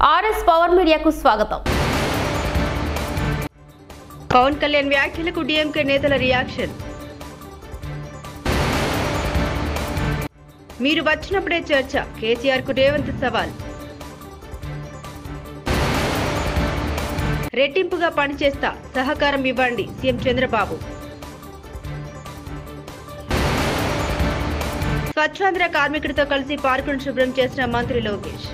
RS power మీడియాకు స్వాగతం. పవన్ కళ్యాణ్ వ్యాఖ్యలకు డీఎంకే నేతల రియాక్షన్. మీరు వచ్చినప్పుడే చర్చ, కేసీఆర్ కు రేవంత్ సవాల్. రెట్టింపుగా పనిచేస్తా, సహకారం ఇవ్వండి సీఎం చంద్రబాబు. స్వచ్ఛాంధ్ర కార్మికుడితో కలిసి పార్కును శుభ్రం చేసిన మంత్రి లోకేష్.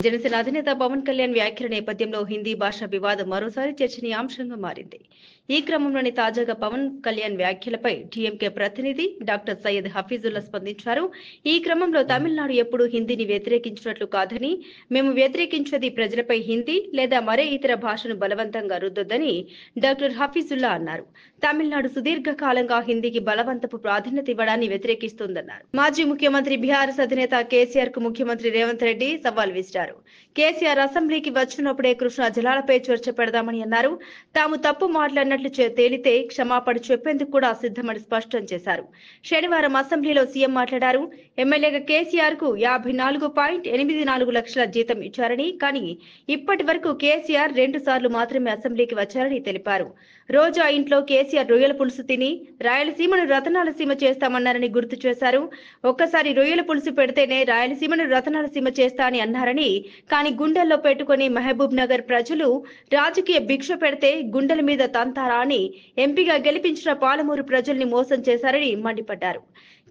జనసేన అధినేత పవన్ కళ్యాణ్ వ్యాఖ్యల నేపథ్యంలో హిందీ భాష వివాదం మరోసారి చర్చనీయాంశంగా మారింది. ఈ క్రమంలోని తాజాగా పవన్ కళ్యాణ్ వ్యాఖ్యలపై డీఎంకే ప్రతినిధి డాక్టర్ సయ్యద్ హఫీజుల్లా స్పందించారు. ఈ క్రమంలో తమిళనాడు ఎప్పుడూ హిందీని వ్యతిరేకించినట్లు కాదని, మేము వ్యతిరేకించేది ప్రజలపై హిందీ లేదా మరే ఇతర భాషను బలవంతంగా రుద్దొద్దని డాక్టర్ హఫీజుల్లా అన్నారు. తమిళనాడు సుదీర్ఘకాలంగా హిందీకి బలవంతపు ప్రాధాన్యత ఇవ్వడాన్ని వ్యతిరేకిస్తోందన్నారు. మాజీ ముఖ్యమంత్రి బీఆర్ఎస్ అధినేత కేసీఆర్ కు ముఖ్యమంత్రి రేవంత్ రెడ్డి సవాల్ విసిరారు. కేసీఆర్ అసెంబ్లీకి వచ్చినప్పుడే కృష్ణా జలాలపై చర్చ పెడదామని అన్నారు. తాము తప్పు మాట్లాడినట్లు తేలితే క్షమాపణ చెప్పేందుకు కూడా సిద్ధమని స్పష్టం చేశారు. శనివారం అసెంబ్లీలో సీఎం మాట్లాడారు. ఎమ్మెల్యేగా కేసీఆర్ కు 54.84 లక్షల జీతం ఇచ్చారని, కానీ ఇప్పటి వరకు కేసీఆర్ 2 సార్లు మాత్రమే అసెంబ్లీకి వచ్చారని తెలిపారు. రోజా ఇంట్లో కేసీఆర్ రొయ్యల పులుసు తిని రాయలసీమను రతనాలసీమ చేస్తామన్నారని గుర్తు చేశారు. ఒక్కసారి రొయ్యల పులుసు పెడితేనే రాయలసీమను రతనాలసీమ చేస్తా అని అన్నారని, కానీ గుండెల్లో పెట్టుకుని మహబూబ్ నగర్ ప్రజలు రాజకీయ భిక్ష పెడితే గుండెల మీద తంతారా అని ఎంపీగా గెలిపించిన పాలమూరు ప్రజల్ని మోసం చేశారని మండిపడ్డారు.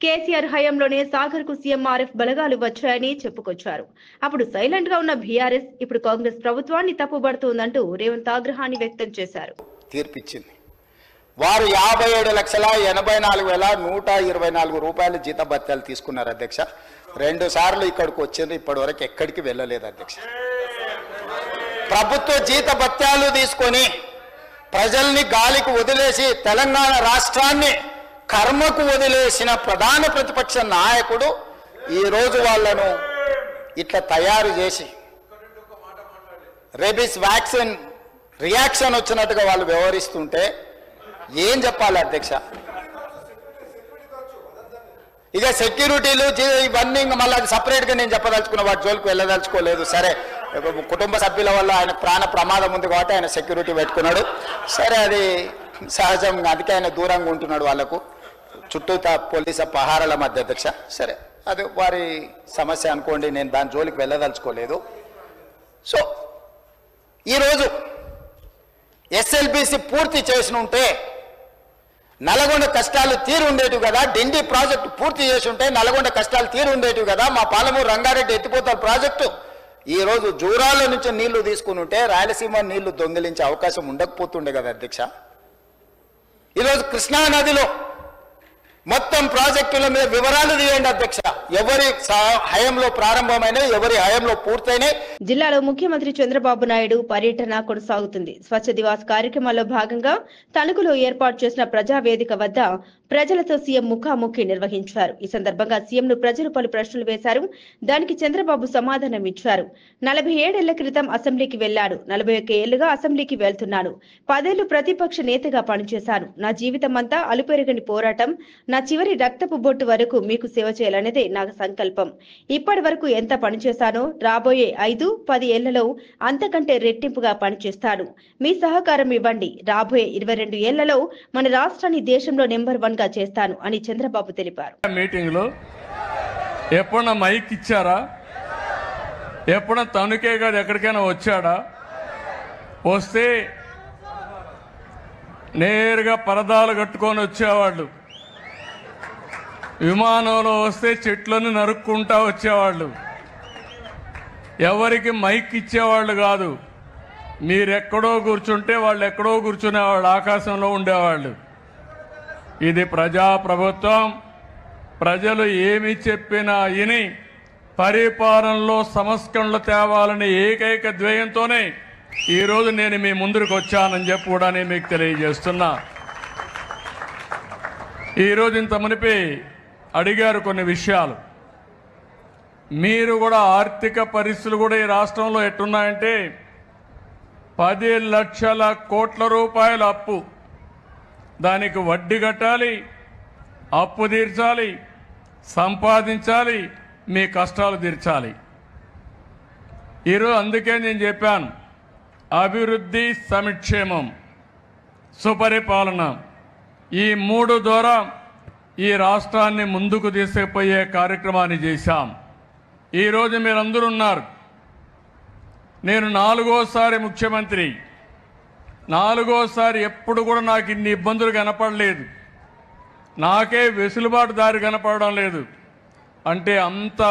కేసీఆర్ హయాంలోనే సాగర్ కు సీఎంఆర్ఎఫ్ బలగాలు వచ్చాయని చెప్పుకొచ్చారు. అప్పుడు సైలెంట్ గా ఉన్న బీఆర్ఎస్ ఇప్పుడు కాంగ్రెస్ ప్రభుత్వాన్ని తప్పుబడుతోందంటూ రేవంత్ ఆగ్రహాన్ని వ్యక్తం చేశారు. తీర్పిచ్చింది. వారు 57,84,124 రూపాయల జీతభత్యాలు తీసుకున్నారు అధ్యక్ష. 2 సార్లు ఇక్కడికి వచ్చింది, ఇప్పటి వరకు ఎక్కడికి వెళ్ళలేదు అధ్యక్ష. ప్రభుత్వ జీతభత్యాలు తీసుకొని ప్రజల్ని గాలికి వదిలేసి తెలంగాణ రాష్ట్రాన్ని కర్మకు వదిలేసిన ప్రధాన ప్రతిపక్ష నాయకుడు ఈరోజు వాళ్ళను ఇట్లా తయారు చేసి రేబీస్ వ్యాక్సిన్ రియాక్షన్ వచ్చినట్టుగా వాళ్ళు వ్యవహరిస్తుంటే ఏం చెప్పాలి అధ్యక్ష? ఇక సెక్యూరిటీలు ఇవన్నీ ఇంకా మళ్ళీ అది సపరేట్గా నేను చెప్పదలుచుకున్న, వాటి జోలికి వెళ్ళదలుచుకోలేదు. సరే, కుటుంబ సభ్యుల వల్ల ఆయన ప్రాణ ప్రమాదం ఉంది కాబట్టి ఆయన సెక్యూరిటీ పెట్టుకున్నాడు. సరే, అది సహజం, అందుకే ఆయన దూరంగా ఉంటున్నాడు వాళ్ళకు చుట్టూ పోలీసు పహారాల మధ్య అధ్యక్ష. సరే, అది వారి సమస్య అనుకోండి, నేను దాని జోలికి వెళ్ళదలుచుకోలేదు. సో ఈరోజు ఎస్ఎల్బిసి పూర్తి చేసి ఉంటే నల్గొండ కష్టాలు తీరు ఉండేటివి కదా, డిండి ప్రాజెక్టు పూర్తి చేసి ఉంటే నల్గొండ కష్టాలు తీరు ఉండేటివి కదా, మా పాలమూరు రంగారెడ్డి ఎత్తిపోతల ప్రాజెక్టు ఈరోజు జూరాల నుంచి నీళ్లు తీసుకుని ఉంటే రాయలసీమ నీళ్లు దొంగిలించే అవకాశం ఉండకపోతుండే కదా అధ్యక్ష. ఈరోజు కృష్ణా నదిలో మొత్తం ప్రాజెక్టుల మీద వివరాలు తీయండి అధ్యక్ష. ఎవరి హయాంలో ప్రారంభమైన, ఎవరి హయాంలో పూర్తయినాయి. జిల్లాలో ముఖ్యమంత్రి చంద్రబాబు నాయుడు పర్యటన కొనసాగుతుంది. స్వచ్ఛ దివాస్ కార్యక్రమాల్లో భాగంగా తణుకులో ఏర్పాటు చేసిన ప్రజావేదిక వద్ద ప్రజలతో సీఎం ముఖాముఖి నిర్వహించారు. ఈ సందర్భంగా సీఎంను ప్రజలు పలు ప్రశ్నలు వేశారు. దానికి చంద్రబాబు సమాధానం ఇచ్చారు. 47 ఏళ్ల క్రితం అసెంబ్లీకి వెళ్లాడు, 41 ఏళ్లుగా అసెంబ్లీకి వెళ్తున్నాను, 10 ఏళ్లు ప్రతిపక్ష నేతగా పనిచేశాను. నా జీవితం అంతా అలుపెరగని పోరాటం, నా చివరి రక్తపు బొట్టు వరకు మీకు సేవ చేయాలనేదే నా సంకల్పం. ఇప్పటి వరకు ఎంత పనిచేశానో రాబోయే 5-10 ఏళ్లలో అంతకంటే రెట్టింపుగా పనిచేస్తాను. మీ సహకారం ఇవ్వండి. రాబోయే 22 ఏళ్లలో మన రాష్ట్రాన్ని దేశంలో నెంబర్ 1 గా చేస్తాను అని చంద్రబాబు తెలిపారు. మీటింగ్ లో ఎప్పుడన్నా మైక్ ఇచ్చారా? ఎప్పుడన్నా తణుకే గారు ఎక్కడికైనా వచ్చాడా? వస్తే నేరుగా పరదాలు కట్టుకొని వచ్చేవాళ్ళు. విమానంలో వస్తే చెట్లను నరుక్కుంటా వచ్చేవాళ్ళు. ఎవరికి మైక్ ఇచ్చేవాళ్ళు కాదు. మీరెక్కడో కూర్చుంటే వాళ్ళు ఎక్కడో కూర్చునేవాళ్ళు, ఆకాశంలో ఉండేవాళ్ళు. ఇది ప్రజాప్రభుత్వం. ప్రజలు ఏమి చెప్పినా విని పరిపాలనలో సంస్కరణలు తేవాలని ఏకైక ధ్యేయంతోనే ఈరోజు నేను మీ ముందుకు వచ్చానని చెప్పి కూడా నేను మీకు తెలియజేస్తున్నా. ఈరోజు ఇంత మునిపి అడిగారు కొన్ని విషయాలు. మీరు కూడా ఆర్థిక పరిస్థితులు కూడా ఈ రాష్ట్రంలో ఎట్టున్నాయంటే 10 లక్షల కోట్ల రూపాయల అప్పు, దానికి వడ్డీ కట్టాలి, అప్పు తీర్చాలి, సంపాదించాలి, మీ కష్టాలు తీర్చాలి. ఈరోజు అందుకే నేను చెప్పాను, అభివృద్ధి, సంక్షేమం, సుపరిపాలన, ఈ 3 ద్వారా ఈ రాష్ట్రాన్ని ముందుకు తీసుకుపోయే కార్యక్రమాన్ని చేశాం. ఈరోజు మీరందరూ ఉన్నారు. నేను 4వసారి ముఖ్యమంత్రి. 4వసారి ఎప్పుడు కూడా నాకు ఇన్ని ఇబ్బందులు కనపడలేదు. నాకే వెసులుబాటు దారి కనపడడం లేదు. అంటే అంత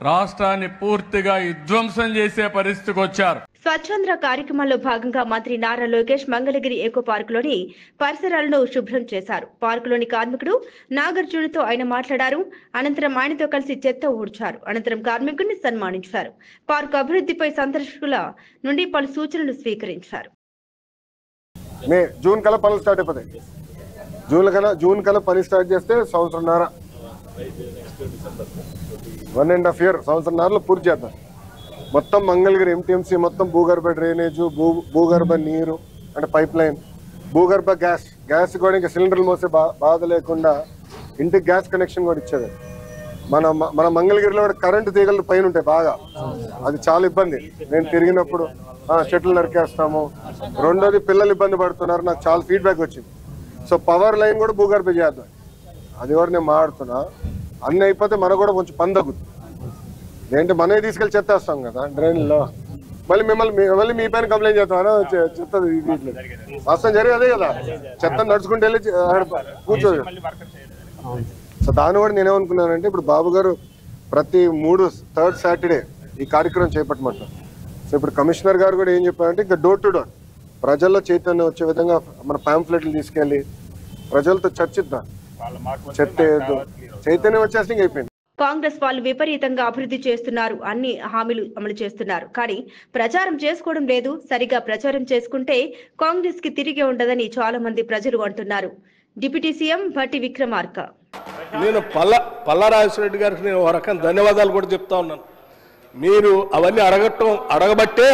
రాష్ట్రాన్ని పూర్తిగా విధ్వంసం చేసే పరిస్థితికి వచ్చారు. స్వచ్ఛాంధ్ర కార్యక్రమంలో భాగంగా మంత్రి నారా లోకేష్ మంగళగిరి ఎకో పార్కులోని పరిసరాలను శుభ్రం చేశారు. పార్కులోని కార్మికుడు నాగార్జునతో ఆయన మాట్లాడారు. అనంతరం ఆయనతో కలిసి చెత్త ఊడ్చారు. అనంతరం కార్మికుడిని సన్మానించారు. పార్కు అభివృద్ధిపై సందర్శకుల నుండి పలు సూచనలు స్వీకరించారు. జూన్ కల్లా పనులు స్టార్ట్ అయిపోతాయి. జూన్ కల్లా పని స్టార్ట్ చేస్తే సంవత్సరంన్నర, 1.5 year, సంవత్సరంన్నరలో పూర్తి చేద్దాం. మొత్తం మంగళగిరి ఎంటీఎంసీ మొత్తం భూగర్భ డ్రైనేజు, భూగర్భ నీరు అంటే పైప్ లైన్, భూగర్భ గ్యాస్ కూడా ఇంకా సిలిండర్లు మోసే బాధ లేకుండా ఇంటికి గ్యాస్ కనెక్షన్ కూడా ఇచ్చేది. మన మంగళగిరిలో కూడా కరెంటు తీగలు పైన ఉంటాయి బాగా, అది చాలా ఇబ్బంది. నేను తిరిగినప్పుడు చెట్లు నరికేస్తాము. రెండోది పిల్లలు ఇబ్బంది పడుతున్నారు, నాకు చాలా ఫీడ్బ్యాక్ వచ్చింది. సో పవర్ లైన్ కూడా భూగర్భ చేద్దాం, అది కూడా నేను మాడుతున్నా. అన్నీ అయిపోతే మనకు కూడా కొంచెం పని తగ్గుతుంది. ఏంటి మనమే తీసుకెళ్ళి చెత్తేస్తాం కదా డ్రైన్లో, మళ్ళీ మీ పైన కంప్లైంట్ చేస్తాను. చెత్త వాస్తవం జరిగేది అదే కదా, చెత్త నడుచుకుంటూ వెళ్ళి కూర్చోదు. సో దాన్ని కూడా నేనేమనుకున్నానంటే, ఇప్పుడు బాబు గారు ప్రతి 3rd Saturday ఈ కార్యక్రమం చేపట్టమంటారు. సో ఇప్పుడు కమిషనర్ గారు కూడా ఏం చెప్పారంటే, ఇంకా డోర్ టు డోర్ ప్రజల్లో చైతన్యం వచ్చే విధంగా మన పాంఫ్లెట్లు తీసుకెళ్ళి ప్రజలతో చర్చిద్దాం. చైతన్యం వచ్చేసి ఇంక అయిపోయింది. కాంగ్రెస్ వాళ్ళు విపరీతంగా అభివృద్ధి చేస్తున్నారు, అన్ని హామీలు అమలు చేస్తున్నారు, కానీ ప్రచారం చేసుకోవడం లేదు. సరిగా ప్రచారం చేసుకుంటే కాంగ్రెస్ కి తిరిగి ఉండదని చాలా మంది ప్రజలు అంటున్నారు. డిప్యూటీ సీఎం భట్టి విక్రమార్క: నేను పల్లా రాజశేఖర గారికి నేను ఒక రకం ధన్యవాదాలు కూడా చెప్తా ఉన్నాను. మీరు అవన్నీ అడగబట్టే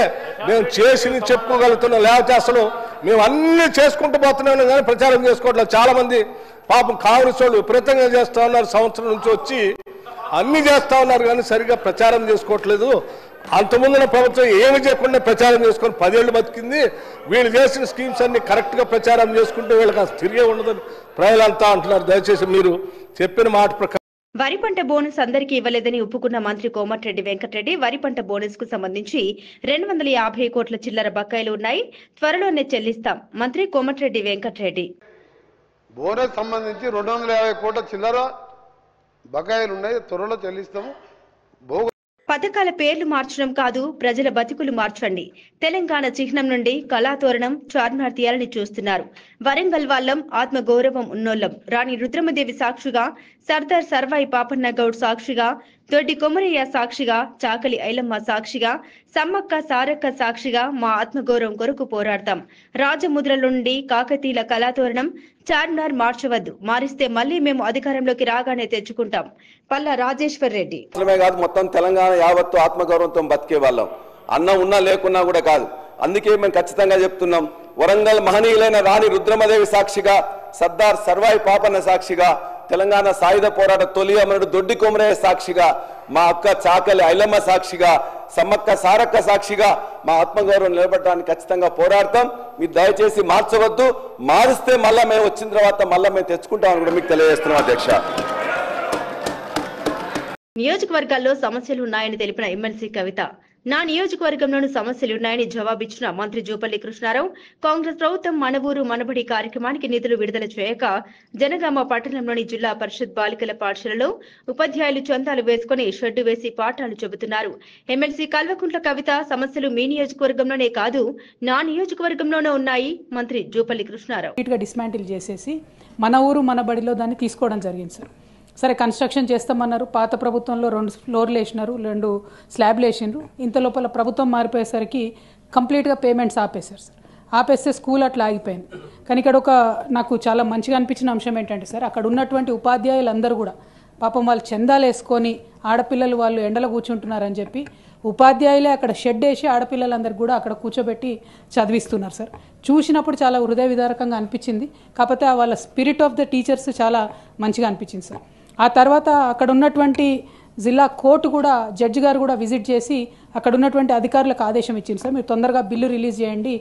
మేము చేసి చెప్పుకోగలుగుతున్నాం. లేకపోతే అసలు మేము అన్ని చేసుకుంటూ పోతున్నాం కానీ ప్రచారం చేసుకోవట్లేదు. చాలా మంది పాపం కాంగ్రెస్ వాళ్ళు విపరీతంగా చేస్తా ఉన్నారు, సంవత్సరం నుంచి వచ్చి అన్ని చేస్తా ఉన్నారు కానీ సరిగా ప్రచారం చేసుకోవట్లేదు. అంతకుముందున ప్రభుత్వం ఏమి చేయకుండా ప్రచారం చేసుకొని 10 ఏళ్ళు బతికింది. వీళ్ళు చేసిన స్కీమ్స్ అన్ని కరెక్ట్గా ప్రచారం చేసుకుంటే వీళ్ళకి అసలు తిరిగే ఉండదని ప్రజలంతా అంటున్నారు. దయచేసి మీరు చెప్పిన మాట ప్రకారం వరి పంట బోనస్ అందరికీ ఇవ్వలేదని ఒప్పుకున్న మంత్రి కోమటిరెడ్డి వెంకటరెడ్డి వరి పంట బోనస్ కు సంబంధించి 250 కోట్ల చిల్లర బకాయిలు ఉన్నాయి, త్వరలోనే చెల్లిస్తాం. మంత్రి కోమటిరెడ్డి వెంకటరెడ్డి: బోనస్ సంబంధించి 250 కోట్ల చిల్లర బకాయిలు ఉన్నాయి, త్వరలో చెల్లిస్తాము. పథకాల పేర్లు మార్చడం కాదు, ప్రజల బతుకులు మార్చండి. తెలంగాణ చిహ్నం నుండి కళాతోరణం, చార్మినార్ తీయాలని చూస్తున్నారు. వరంగల్ వాళ్ళం, ఆత్మగౌరవం ఉన్నోళ్ళం. రాణి రుద్రమదేవి సాక్షిగా, సర్దార్ సర్వాయి పాపన్న గౌడ్ సాక్షిగా, దొడ్డి కొమరయ్య సాక్షిగా, చాకలి ఐలమ్మ సాక్షిగా, సమ్మక్క సారక్క సాక్షిగా మా ఆత్మగౌరవం కొరకు పోరాడతాం. రాజముద్రల నుండి కాకతీయుల కళాతోరణం, చార్మినార్ మార్చవద్దు. మారిస్తే మళ్లీ మేము అధికారంలోకి రాగానే తెచ్చుకుంటాం. పల్లా రాజేశ్వర్ రెడ్డి: మొత్తం తెలంగాణ యావత్తు ఆత్మగౌరవంతో బతికే వాళ్ళం, అన్నం ఉన్నా లేకున్నా కూడా కాదు. అందుకే మేము ఖచ్చితంగా చెప్తున్నాం, వరంగల్ మహనీయులైన రాణి రుద్రమదేవి సాక్షిగా, సర్దార్ సర్వాయి పాపన్న సాక్షిగా, తెలంగాణ సాయుధ పోరాట తొలి అమరుడు దొడ్డి కొమరయ్య సాక్షిగా, మా అక్క చాకలి ఐలమ్మ సాక్షిగా, సమ్మక్క సారక్క సాక్షిగా మా ఆత్మగౌరవం నిలబడడానికి ఖచ్చితంగా పోరాడతాం. మీరు దయచేసి మార్చవద్దు. మారిస్తే మళ్ళా మేము వచ్చిన తర్వాత మళ్ళా మేము తెచ్చుకుంటామని కూడా మీకు తెలియజేస్తున్నాం అధ్యక్ష. నియోజకవర్గాల్లో సమస్యలు ఉన్నాయని తెలిపిన ఎమ్మెల్సీ కవిత: నా నియోజకవర్గంలోని సమస్యలున్నాయని జవాబిచ్చిన మంత్రి జూపల్లి కృష్ణారావు, కాంగ్రెస్ ప్రభుత్వం మన ఊరు మనబడి కార్యక్రమానికి నిధులు విడుదల చేయక జనగామ పట్టణంలోని జిల్లా పరిషత్ బాలికల పాఠశాలలో ఉపాధ్యాయులు చందాలు వేసుకుని షెడ్డు వేసి పాఠాలు చెబుతున్నారు. ఎమ్మెల్సీ కల్వకుంట్ల కవిత: సమస్యలు మీ నియోజకవర్గంలోనే కాదు, నా నియోజకవర్గంలోనే ఉన్నాయి. మంత్రి జూపల్లి కృష్ణారావు: డిస్మాంటిల్ చేసేసి మన ఊరు మన బడిలో దాన్ని తీసుకోవడం జరిగింది సార్. సరే కన్స్ట్రక్షన్ చేస్తామన్నారు, పాత ప్రభుత్వంలో 2 ఫ్లోర్లు వేసినారు, 2 స్లాబ్లు వేసినారు. ఇంత లోపల ప్రభుత్వం మారిపోయేసరికి కంప్లీట్గా పేమెంట్స్ ఆపేశారు సార్. ఆపేస్తే స్కూల్ అట్లా ఆగిపోయింది. కానీ ఇక్కడ నాకు చాలా మంచిగా అనిపించిన అంశం ఏంటంటే సార్, అక్కడ ఉన్నటువంటి ఉపాధ్యాయులందరూ కూడా పాపం వాళ్ళు చందాలు వేసుకొని ఆడపిల్లలు వాళ్ళు ఎండలో కూర్చుంటున్నారని చెప్పి ఉపాధ్యాయులే అక్కడ షెడ్ వేసి ఆడపిల్లలందరూ కూడా అక్కడ కూర్చోబెట్టి చదివిస్తున్నారు సార్. చూసినప్పుడు చాలా హృదయ విదారకంగా అనిపించింది. కాకపోతే వాళ్ళ స్పిరిట్ ఆఫ్ ద టీచర్స్ చాలా మంచిగా అనిపించింది సార్. ఆ తర్వాత అక్కడ ఉన్నటువంటి జిల్లా కోర్టు కూడా జడ్జి గారు కూడా విజిట్ చేసి అక్కడ ఉన్నటువంటి అధికారులకు ఆదేశం ఇచ్చింది సార్, మీరు తొందరగా బిల్లు రిలీజ్ చేయండి,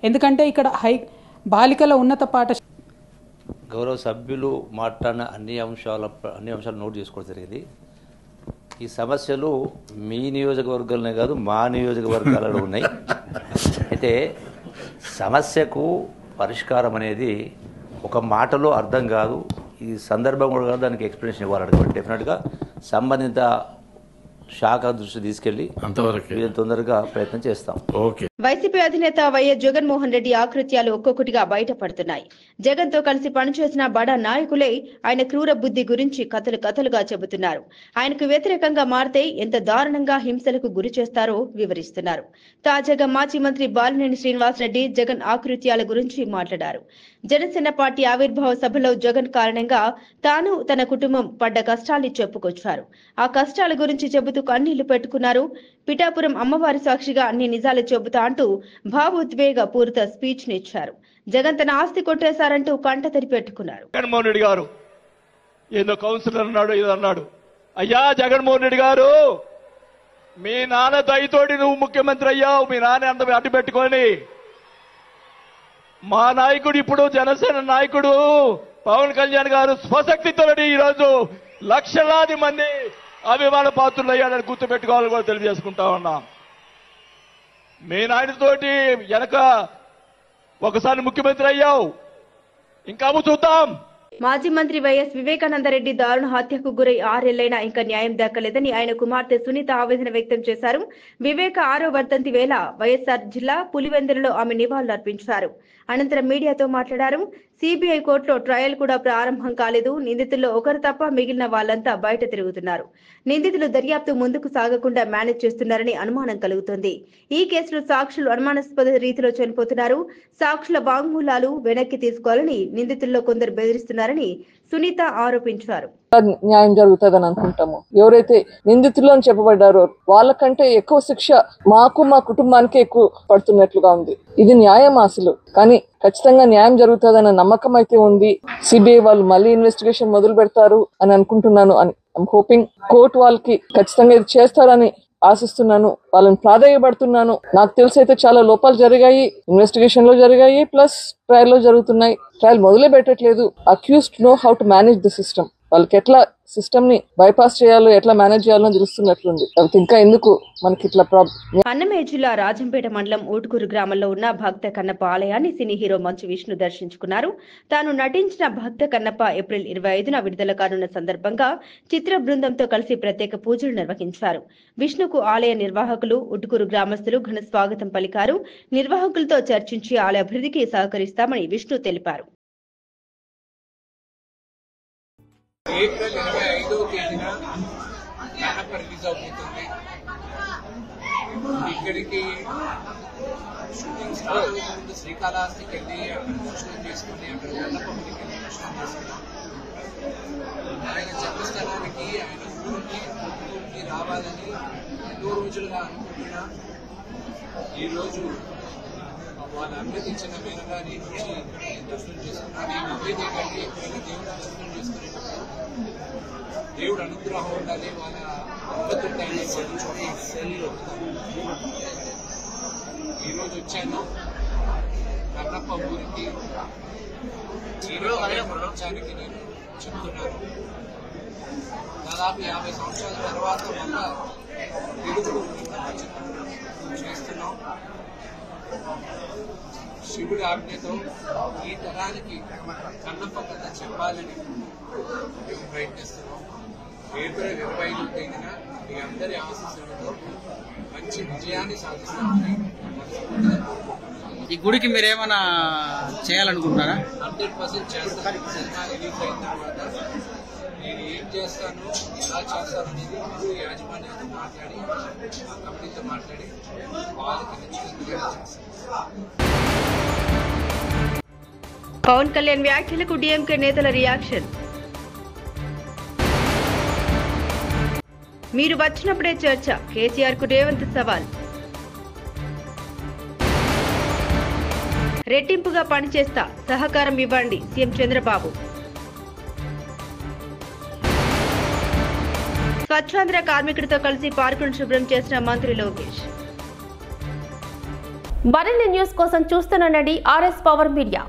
ఎందుకంటే ఇక్కడ బాలికల ఉన్నత పాఠశాల గౌరవ సభ్యులు మాట్లాడిన అన్ని అంశాలు నోట్ చేసుకోవడం జరిగింది. ఈ సమస్యలు మీ నియోజకవర్గాలనే కాదు మా నియోజకవర్గాలలో ఉన్నాయి. అయితే సమస్యకు పరిష్కారం అనేది ఒక మాటలో అర్థం కాదు, ఈ సందర్భం కూడా కాదు, దానికి ఎక్స్ప్లెనేషన్ ఇవ్వాలి కాబట్టి డెఫినెట్గా సంబంధిత శాఖ దృష్టి తీసుకెళ్లి అంతవరకు తొందరగా ప్రయత్నం చేస్తాం. ఓకే. వైసీపీ అధినేత వైఎస్ జగన్మోహన్ రెడ్డి ఆకృత్యాలు ఒక్కొక్కటిగా బయటపడుతున్నాయి. జగన్ తో కలిసి పనిచేసిన బడా నాయకులే ఆయన క్రూర బుద్ధి గురించి కథలుగా చెబుతున్నారు. ఆయనకు వ్యతిరేకంగా మారితే ఎంత దారుణంగా హింసలకు గురి చేస్తారో వివరిస్తున్నారు. తాజాగా మాజీ మంత్రి బాలినేని శ్రీనివాసరెడ్డి జగన్ ఆకృత్యాల గురించి మాట్లాడారు. జనసేన పార్టీ ఆవిర్భావ సభలో జగన్ కారణంగా తాను తన కుటుంబం పడ్డ కష్టాల్ని చెప్పుకొచ్చారు. ఆ కష్టాల గురించి చెబుతూ కన్నీళ్లు పెట్టుకున్నారు. పిఠాపురం అమ్మవారి సాక్షిగా అన్ని నిజాలు చెబుతా అంటూ భావోద్వేగ పూరిత స్పీచ్ నిచ్చారు. జగన్ తన ఆస్తి కొట్టేశారంటూ కంటతడి పెట్టుకున్నారు. జగన్మోహన్ రెడ్డి గారు ఏదో కౌన్సిలర్ అన్నాడు, ఏదో అన్నాడు. అయ్యా జగన్మోహన్ రెడ్డి గారు, మీ నాన్న దయతోటి నువ్వు ముఖ్యమంత్రి అయ్యావు, మీ నాన్న అంత అడ్డు పెట్టుకొని మా నాయకుడు ఇప్పుడు జనసేన నాయకుడు పవన్ కళ్యాణ్ గారు స్వశక్తితో ఈరోజు లక్షలాది మంది అభిమాన పాత్రులు అయ్యాడని గుర్తుపెట్టుకోవాలని కూడా తెలియజేసుకుంటా ఉన్నా. మీ నాయనతోటి వెనక ఒకసారి ముఖ్యమంత్రి అయ్యావు, ఇంకా చూద్దాం. మాజీ మంత్రి వైఎస్ వివేకానందరెడ్డి దారుణ హత్యకు గురై 6 ఏళ్లైనా ఇంకా న్యాయం దక్కలేదని ఆయన కుమార్తె సునీత ఆవేదన వ్యక్తం చేశారు. వివేక 6వ వర్ధంతి వేళ వైఎస్ఆర్ జిల్లా పులివెందులలో ఆమె నివాళులర్పించారు. అనంతరం మీడియాతో మాట్లాడారు. సిబిఐ కోర్టులో ట్రయల్ కూడా ప్రారంభం కాలేదు. నిందితుల్లో ఒకరు తప్ప మిగిలిన వాళ్ళంతా బయట తిరుగుతున్నారు. నిందితులు దర్యాప్తు ముందుకు సాగకుండా మేనేజ్ చేస్తున్నారని అనుమానం కలుగుతోంది. ఈ కేసులో సాక్షులు అనుమానాస్పద రీతిలో చనిపోతున్నారు. సాక్షుల వాంగ్మూలాలు వెనక్కి తీసుకోవాలని నిందితుల్లో కొందరు బెదిరిస్తున్నారని సునీత ఆరోపించారు. న్యాయం జరుగుతుందని అనుకుంటాము. ఎవరైతే నిందితులు అని చెప్పబడ్డారో వాళ్ళకంటే ఎక్కువ శిక్ష మాకు మా కుటుంబానికి ఎక్కువ పడుతున్నట్లుగా ఉంది. ఇది న్యాయం అసలు, కానీ ఖచ్చితంగా న్యాయం జరుగుతుందన్న నమ్మకం అయితే ఉంది. సిబిఐ వాళ్ళు మళ్ళీ ఇన్వెస్టిగేషన్ మొదలు పెడతారు అని అనుకుంటున్నాను. ఐఎమ్ హోపింగ్ కోర్టు వాళ్ళకి ఖచ్చితంగా ఇది చేస్తారని ఆశిస్తున్నాను, వాళ్ళని ప్రాధాన్యపడుతున్నాను. నాకు తెలిసి అయితే చాలా లోపాలు జరిగాయి, ఇన్వెస్టిగేషన్ లో జరిగాయి, ప్లస్ ట్రయల్ లో జరుగుతున్నాయి. ట్రయల్ మొదలే పెట్టట్లేదు. Accused know how to manage the system. వాళ్ళకి ఎట్లా సిస్టమ్ ని బైపాస్ చేయాలో, ఎట్లా మేనేజ్ చేయాలో తెలుస్తున్నట్లుంది. ఇంకా ఎందుకు మనకి ఇట్లా ప్రాబ్లం. అన్నమయ్య జిల్లా రాజంపేట మండలం ఊటుకూరు గ్రామంలో ఉన్న భక్త కన్నప్ప ఆలయాన్ని సినీ హీరో మంచు విష్ణు దర్శించుకున్నారు. తాను నటించిన భక్త కన్నప్ప ఏప్రిల్ 25న విడుదల కానున్న సందర్భంగా చిత్ర బృందంతో కలిసి ప్రత్యేక పూజలు నిర్వహించారు. విష్ణుకు ఆలయ నిర్వాహకులు, ఊటుకూరు గ్రామస్తులు ఘన స్వాగతం పలికారు. నిర్వాహకులతో చర్చించి ఆలయ అభివృద్ధికి సహకరిస్తామని విష్ణు తెలిపారు. ఏప్రిల్ 25వ తేదీన కన్నప్ప రిలీజ్ అవుతుంది. ఇక్కడికి షూటింగ్ స్టార్ట్ అయ్యే ముందు శ్రీకాళహస్తికి వెళ్ళి అక్కడ దర్శనం చేసుకుని అక్కడ కన్నప్ప గుడికి వెళ్ళి దర్శనం చేసుకున్నాం. ఆయన జన్మస్థలానికి, ఆయన ఊరికి రావాలని ఎన్నో రోజులుగా అనుకుంటున్నా. ఈరోజు వాళ్ళ అనుమతించిన మేరగా నేను వచ్చి దర్శనం చేసుకున్నాను. నేను నమ్మేది ఏంటంటే ఎప్పుడైనా దేవుడు దర్శనం చేసుకునేటప్పుడు దేవుడు అనుగ్రహం ఉండాలి, వాళ్ళ అనుమతి ఈరోజు వచ్చాను కన్నప్ప ఊరికి. ఈరోజు ప్రపంచానికి నేను చెప్తున్నాను, దాదాపు 50 సంవత్సరాల తర్వాత మళ్ళా తెలుగులో చేస్తున్నాం. శివుడి ఆజ్ఞతో ఈ తరానికి కన్నప్ప కథ చెప్పాలని మేము ప్రయత్నిస్తున్నాం. ఏప్రిల్ 25వ తేదీన మీ అందరి ఆశీస్సులతో మంచి విజయాన్ని సాధిస్తామని ఈ గుడికి మీరేమైనా చేయాలనుకుంటున్నారా? 100% చేస్తాను. సినిమా రిలీజ్ అయిన తర్వాత నేను ఏం చేస్తాను, ఎలా చేస్తాను అనేది గుడి యాజమాన్యంతో మాట్లాడి, ఆ కంపెనీతో మాట్లాడి వాళ్ళకి నచ్చినట్టుగా చేస్తాను. పవన్ కళ్యాణ్ వ్యాఖ్యలకు డీఎంకే నేతల రియాక్షన్. మీరు వచ్చినప్పుడే చర్చ, కేసీఆర్ కు రేవంత్ సవాల్. రెట్టింపుగా పనిచేస్తా, సహకారం ఇవ్వండి సీఎం చంద్రబాబు. స్వచ్ఛాంధ్ర కార్మికుడితో కలిసి పార్కును శుభ్రం చేసిన మంత్రి లోకేష్. మరిన్ని న్యూస్ కోసం చూస్తూనండి RS పవర్ మీడియా.